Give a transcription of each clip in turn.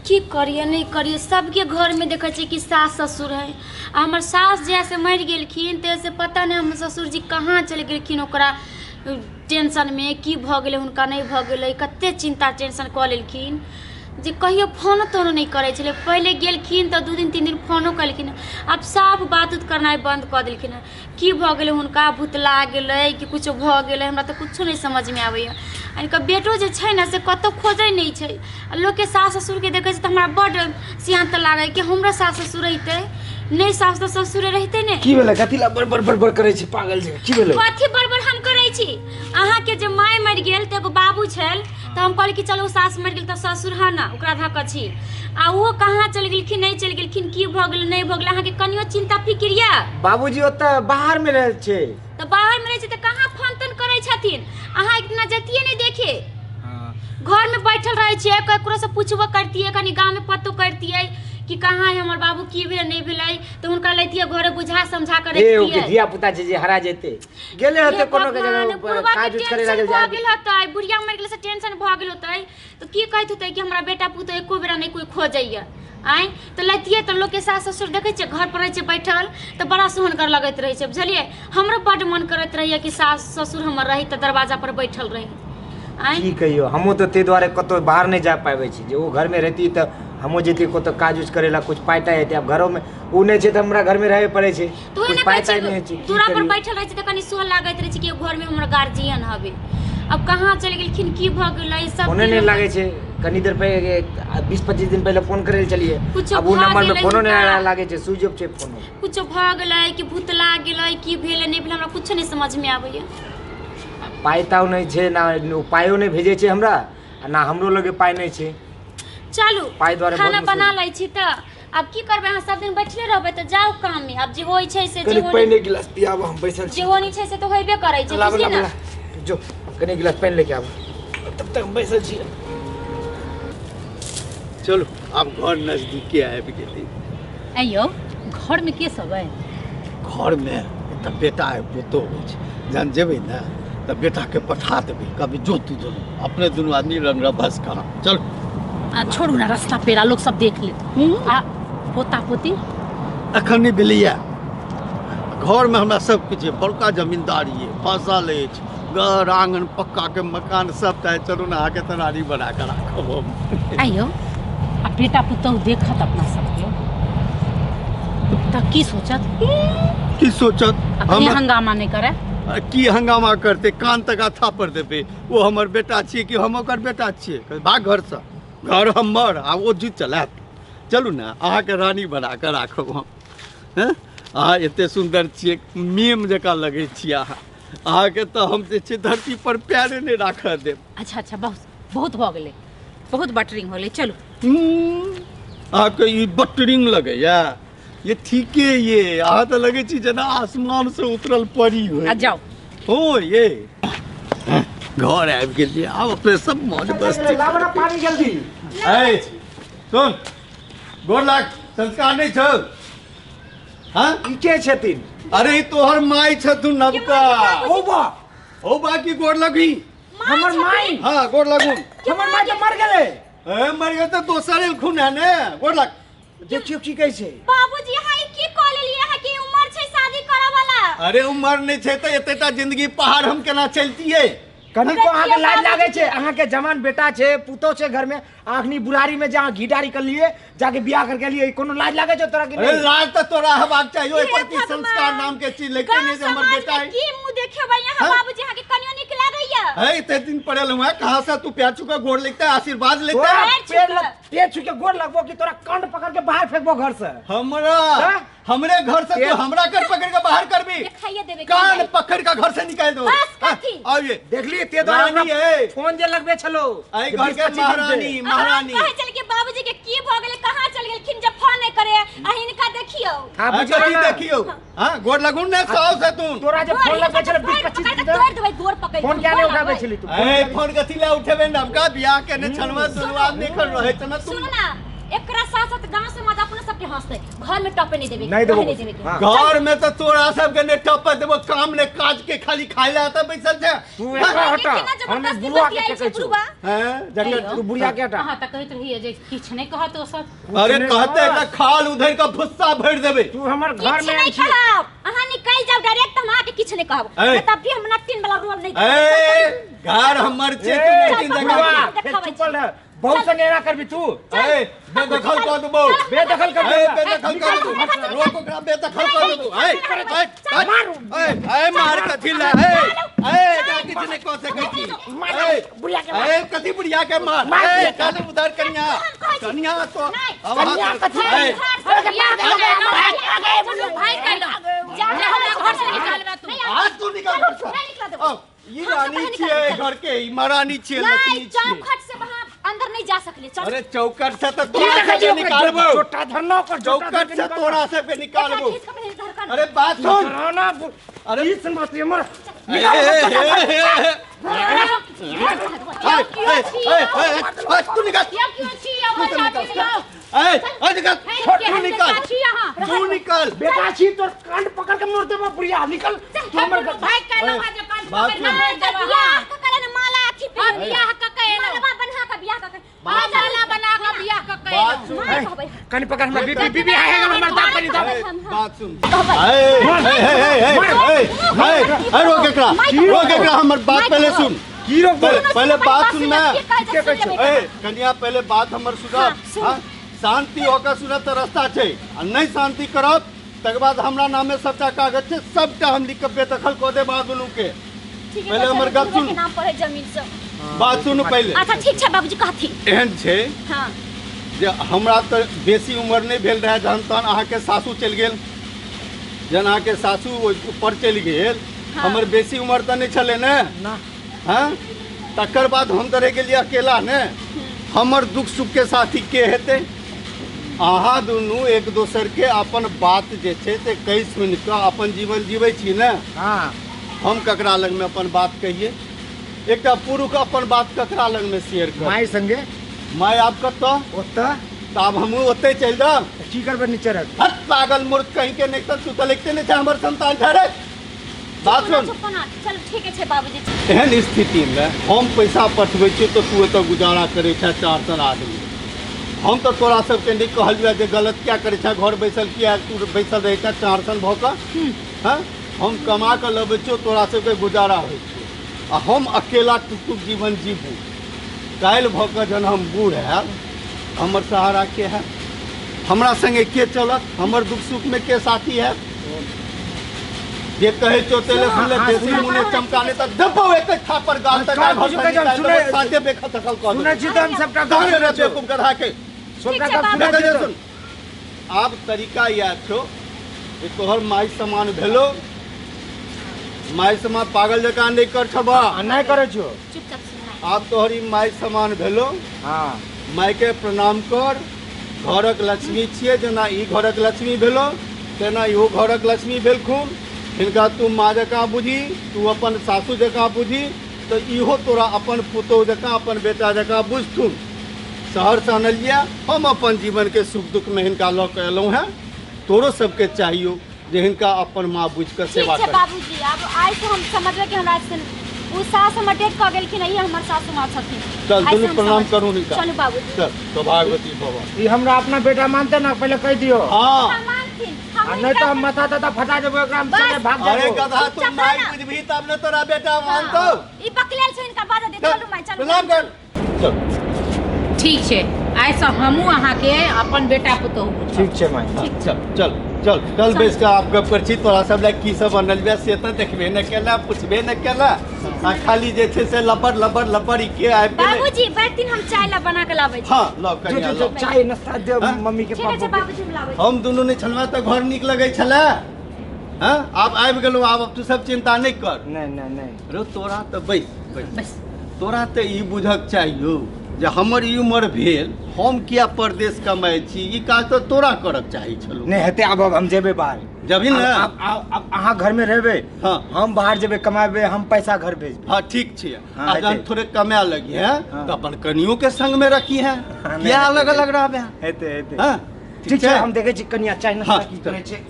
की करिए नहीं करिए सबके घर में देखै छी कि सास ससुर है। हमर सास जैसे मर गेलखिन तैसे पता नहीं हमर ससुर जी कहाँ चल गेलखिन। ओकरा टेंशन में की भ गेलै हुनका नहीं भ गेलै कते चिंता टेंशन क लेलखिन जे कहियो फोन तोनो नहीं करे छले। पहले गेलखिन तो 2 दिन 3 दिन फोनो कलखिन अब साफ बात उत करना बंद कर देलखिन। की भ गेलै हुनका भूतला गेलै कि कुछ भ गेलै हमरा तो कुछ नहीं समझ में आवे। इनका बेटो जे छै ना से कतो खोजै नहीं छै। लोग के सास ससुर के देखे छै त हमरा बड सियान त लागे कि हमरा सास ससुर रहते नहीं सास ससुर रहते ने। की भेलै कथिला बड़ बड़ करै छै पागल छै की भेलै कथि बड़ हम करै छी। अहाँ के जे माय मर गेल त एगो बाबू छल तो हम कहली कि चलो सास मर गेल तो ससुर है ना ओकरा धक छी आ वो कहाँ चल गेलखिन नहीं चल गेलखिन की भ गेल नहीं भ गेल। अहाँ के कनियो चिंता फिक्र या बाबूजी ओतऽ बाहर में रहै छै तो बाहर में रहे छै त कहाँ फोन तोन करै छथिन। अहाँ इतना जतिये नहीं देखे घर में बैठल रहे छिए ककरो से पूछबो करतिए कनी गांव में पतो करतिए कि कहाँ है हमर बाबू की भेल नहीं भेलै तो हुनका लेतिए घरे बुझा समझा कर रखतिए। ओके धिया पुता जे हरा जेते गेले हते कोनो के जगह काज उठ करे लागल जा गेल हतै बुढ़िया मर गेल से टेंशन भ गेल होतै तो की कहत होतै कि हमरा बेटा पुतो एको बेरा नहीं कोई खोजैया आइ तो लतिए तो लोग के सास ससुर देखे छे घर पर रहे छे बैठल तो बड़ा सुहनकर लगत रहे छे बुझलिए। हमरो बड मन करत रहिए कि सास ससुर हमर रही त दरवाजा पर बैठल रही। की कहियो हमो तो ते द्वारे कतो बाहर नहीं जा पावे छी जे वो घर में रहती त हमो जेती कतो काज उज करेला कुछ पाइटा हेते। अब घरों में उ नहीं छे त हमरा घर में रहे पड़े छे कुछ पाइटा नहीं छे दूरा पर बैठल रहे छे त कनी सोह लागत रहे छे कि घर में हमर गार्जियन हवे। अब कहाँ चल गेलखिन की भ गेलै सब फोन नहीं लागे छे कनी देर पहले 20-25 दिन पहले फोन करे चलिए अब वो नंबर में फोनो नहीं लागे छे स्विच ऑफ छे फोन कुछ भ गेलै कि भूतला गेलै की भेलै नहीं भेलै हमरा कुछ नहीं समझ में आबैया। पाइताও नहीं छे ना पाइयो नहीं भेजे छे हमरा ना हमरो लगे पाइ नहीं छे। चलू पाइ द्वारे खाना बना लै छी त अब की करबे अहाँ सब दिन बैठले रहबे त जाओ काम में। अब जे होई छे से जे होई पानी गिलास पियाब हम बैठल छी जे होनी छे से तो होइबे करै छे बुझली ना। जो कने गिलास पानी लेके आब तब तक हम बैठल छी। चलो अब घर नजदीके आबि गेली। आइयो घर में के सब है? घर में त बेटा है पुतो होइ छै जहन जेबै ना त बेटा के पठा देबै कभी जो तू जो अपने दोनों आदमी रंग बस कहाँ चल छोड़ू ना रास्ता पेरा लोग सब देख ले। आ पोता पोती अखन नहीं भेलैया घर में हमरा सब कुछ है बड़का जमींदारी है फसल है घर आंगन पक्का के मकान सब चाहे चलू ना आके तनारी बना कर राखब हम। आइयो आ बेटा पुतौ देखत अपना सबके त की सोचत की सोचत अपने हंगामा नहीं करे की हंगामा करते कान तक था पर देबे वो हमर बेटा छिए कि हम ओकर बेटा छिए भाग घर से घर हमर आ वो जीत चलात चलू ना अहाँ के रानी बना कर राखब हम। हैं अहाँ एते सुंदर छिए मेम जका लगे छी अहाँ के तो हम जे छै धरती पर पैर नहीं राख देब। अच्छा अच्छा बहुत भ गेलै बहुत बटरिंग होले चलो अहाँ के ई बटरिंग लगैया ये ठीके ये अहाँ तो लगे छी जना आसमान से उतरल परी हो जाओ हो ये घर आबि गेलिए अब अपने सब मौज मस्ती लाबा ना पानी जल्दी ए सुन गोर लाग संस्कार नहीं छौ हां ई के छथिन? अरे ई तोहर माई छथुन नबका ओ बा की गोर लगी हमर माई हां गोर लागू हमर माई तो मर गेले ए मर गए तो दोसर एलखुन है ने गोर लाग देखियो की कहै छै बाबूजी हां की कॉल लेलिए हां की उम्र छै शादी करे वाला। अरे उम्र नहीं छै त एतेटा जिंदगी पहाड़ हम केना चलतिए कनिको अहाँ के लाज लागे छै अहाँ के जवान बेटा छै पुतो छै घर में आखनी बुढ़ारी में जहाँ घी डारी कर लिए जाके बियाह करके लिए कोनो लाज लागे छै तोरा के अरे लाज तो तोरा हबाक चाहिए ओइ पर की संस्कार नाम के चीज लेके नहीं जे हमर बेटा है की मुंह देखेबै यहाँ बाबूजी हां के कनियो निक लागैया है इतने दिन पड़ल हुआ कहां से तू प्यार चुका गोड़ लेता आशीर्वाद लेता पेड़ छू के गोड़ लगबो कि तोरा कांड पकड़ के बाहर फेंकबो घर से हमरा हमरे घर से तू हमरा कर पकड़ के बाहर करबी दिखाइए देबे कान पकड़ के घर से निकाल दो आओ ये देख लिए ते द्वारा है फोन जे लगबे छलो आई घर के महारानी महारानी कहे चल के बाबूजी के की भ गेलै कहां चल गेलखिन जब फोन नहीं करे अहिनका देखियो हां बुझली देखियो हां गोड़ लगुन ने सौ से तू तोरा जे फोन लगबे छले 20-25 दिन तोड़ देबै गोड़ पकड़ फोन क्या नहीं उठाबे छली तू ए फोन कथि ले उठेबे नबका बियाह के ने छनवा दुलवा निकल रहे त ना तू सुन ना एकरा साथ साथ गांव समाज अपने सबके हंसते घर में टपे नहीं देबे नहीं देबो। नहीं देबे हाँ। घर में तो तोरा सबके ने टप देबो काम ने काज के खाली खाइ ला आता बैसल छे तू एकरा हटा हम बुआ के कहै छौ हैं जकर तू बुढ़िया के हटा अहाँ तऽ कहैत रहिए जे किछु नहि कहत ओ सब अरे कहते का खाल उधर का भुस्सा भर देबे तू हमर घर किछ में नहीं कहब अहाँ निकल जाओ डायरेक्ट हम आके किछ नहीं कहब ए। तब भी हम नटिन वाला रोल नहीं ए घर हमर छे तू नहीं जिंदगी चुप रह बहुत संग एना करबी तू ए बेदखल कर देबो बेदखल कर ए बेदखल कर देबो रोक ओकरा बेदखल कर देबो ए मार कथी ला ए का किछ नहीं कह सकै छी ए कथी बुढ़िया के मार ए चल उधर कन्या तो कन्या कथी भाई कह लो जा घर से निकालबा तू आज तू निकल घर से ये रानी छिए घर के ई महारानी छिए लक्ष्मी नहीं छिए चौखट से वहां अंदर नहीं जा सकले चल अरे चौकट से तो तोरा से निकालबो छोटा धरना पर चौकट से तोरा से पे निकालबो अरे बात सुन धरना अरे इस मत हमर तू निकाल तू निकाल बेटा छी तोर कान पकड़ के मोड़ देबो बुढ़िया निकल तू हमर भाई कह लो आज कान बात पकड़ ना बियाह का करे ना माला अथी पे बियाह का कहे ना बना का बियाह का माला बना का बियाह का कहे बात सुन कान पकड़ हमर बीबी है हमर दांत पर बात सुन रोक एकरा हमर बात पहले सुन की रोक पहले बात सुन ना कन्या पहले बात हमर सुन शांति होकर सुनत तो रास्ता छे आ नहीं शांति करब तक बाद हमरा नामे सबटा कागज छे सबटा हम लिख के बेदखल क देब दुनू के पहले हमर गप सुन नाम पर है जमीन से बात सुन पहले अच्छा ठीक छै बाबूजी कहथी एहन छे हां जे हमरा तो बेसी उम्र नहीं भेल रहे जहन तहन अहाँ के सासू चल गेल जहन अहाँ के सासू ऊपर चल गेल हमर बेसी उम्र तो नहीं छले ने हां तकर बाद हम तो रह गेलिए अकेला ने हमर दुख सुख के साथी के हेते अहाँ दुनू एक दोसर के अपन बात जे छै से कहि सुन के अपन जीवन जीवे छी ने हां हम ककरा लग में अपन बात कहिए एकटा पुरुष अपन बात ककरा लग में शेयर कर माय संगे माय आप कतो ओत्ता त अब हम ओते चल जाब की करबे नीचे रख हट पागल मूर्ख कहीं के नहीं तू तो लिखते नहीं छै हमर संतान ठहरे बात सुन चल ठीक है बाबूजी एहन स्थिति में हम पैसा पठबै छी तो तू एतऽ गुजारा करे छै 4 आदमी हम तो तोरा सबके नहीं कहलिए जे गलत क्या करे छै घर बैसल किया तू बैसल रहे छै 4 भऽ कऽ हाँ हम कमा के लबै छियौ तोरा सबके गुजारा होइ छै आ हम अकेला टुक जीवन जीबू काल्हि भऽ कऽ जहन हम बूढ़ हैब हमर सहारा के है हमरा संगे के चलत हमर दुख सुख में के साथी है ये कहे तो तेले सुन ले देसी मुने चमकाने तक दबो एक थापर गाल तक सुने साथे बेखतखल कर सुने छी त हम सबटा गाल रे बेवकूफ गधा के सबटा गप सुन आब तरीका या छो जे तोहर माई समान भेलो माई समान पागल जका नहीं कर छबा नहीं करे छो चुपचाप सुनाई आब तोहरी माई समान भेलो हां माई के प्रणाम कर घरक लक्ष्मी छिए जेना ई घरक लक्ष्मी भेलो तेना इहो घरक लक्ष्मी भेलखुन हिनका तू माँ जकाँ बुझी तू अपन सासू जकाँ बुझी तो इहो तोरा अपन पुतोह जकाँ अपन बेटा जकाँ बुझथुन शहर से अनलिया हम अपन जीवन के सुख दुख में हिनका लऽ के एलहुँ हैं तोरो सबके चाहियो जे हिनका अपन माँ बुझ के सेवा ठीक है कर बाबूजी अब आज से हम समझबे कि हमरा से उ सास हमर डेट क गेल कि नहीं हमर सासू माँ छथिन चल आज से दुनू हम प्रणाम समझ- करू हिनका चलू बाबूजी चल तो भागवती भवन ई हमरा अपना बेटा मानते ना पहले कह दियो हाँ मानथिन आ नहीं तो हम माथा ताता फटा देबो एकरा हम संगे भाग अरे जाबो गधा तुम माई बुझबी तब न तोरा बेटा मानतो ई बकलेल छै इनका बाजा दे चलू माय चलू प्रणाम कर चल ठीक छै आइसँ हमहूँ अहाँके अपन बेटा पुतोह बुझब। ठीक छै माय चल चल चल कल बेस का आप गप कर छी तोरा सब लाग की सब बनल बे से त देखबे न केला पूछबे न केला आ खाली जे छै से लपड़ लपड़ लपड़ ई के आबि गेलै बाबूजी बैठ दिन हम चाय ला बना के लाबै छी हां लो जो कन्या जो लो चाय नाश्ता दे हाँ? मम्मी के ठीक है पापा बाबूजी हम लाबै छी हम दुनू ने छलवा त घर नीक लगै छला हां आप आबि गेलो आब तू सब चिंता नहीं कर नहीं नहीं नहीं रो तोरा त बैस बैस बस तोरा त ई बुझक चाहियो जे हमर ई उम्र भेल हम किया परदेश कमाई छी ई काज त तोरा करक चाही छलो नहीं हेते अब हम जेबे बाहर जभी ना अब अहाँ घर में रहबे, हाँ। हम बाहर जेबे कमाबे, हम पैसा घर भेजबे। हाँ ठीक छे। हाँ, अगर हेतै। थोड़े कमाए लगी है हाँ। तो अपन कनियों के संग में रखी है, हाँ, नहीं, क्या हेतै, अलग अलग रहबे। हेतै हेतै। हाँ ठीक छै, हम देखै छी कनिया चाय नाश्ता हाँ, की चल। करै छै।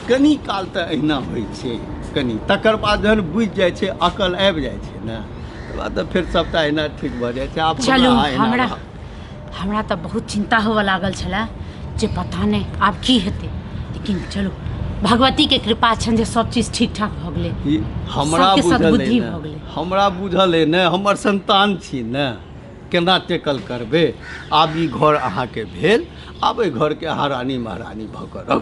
कनी काल तऽ अहिना होइ छै कनी, तकर बाद जहन बुझि जाइ छै, अकल आबि जाइ छै ने, तकर बाद तऽ फेर सबटा अहिना ठीक भऽ जाइ छै। आब चलू अहिना हमरा रहब। हमरा तऽ बहुत चिंता होवऽ लागल छलै जे पता नहि आब की हेतै, लेकिन चलू भगवती के कृपा छनि जे सब चीज ठीक ठाक भऽ गेलै। ई हमरा सबके बुझल सद्बुद्धि अइ भऽ गेलै। ने, हमरा बुझल अइ ने, हमर संतान छी ने, केना टेकल करबै। आब ई घर अहाँके भेल, आब एहि घरके अहाँ रानी महारानी भऽ कऽ रहू।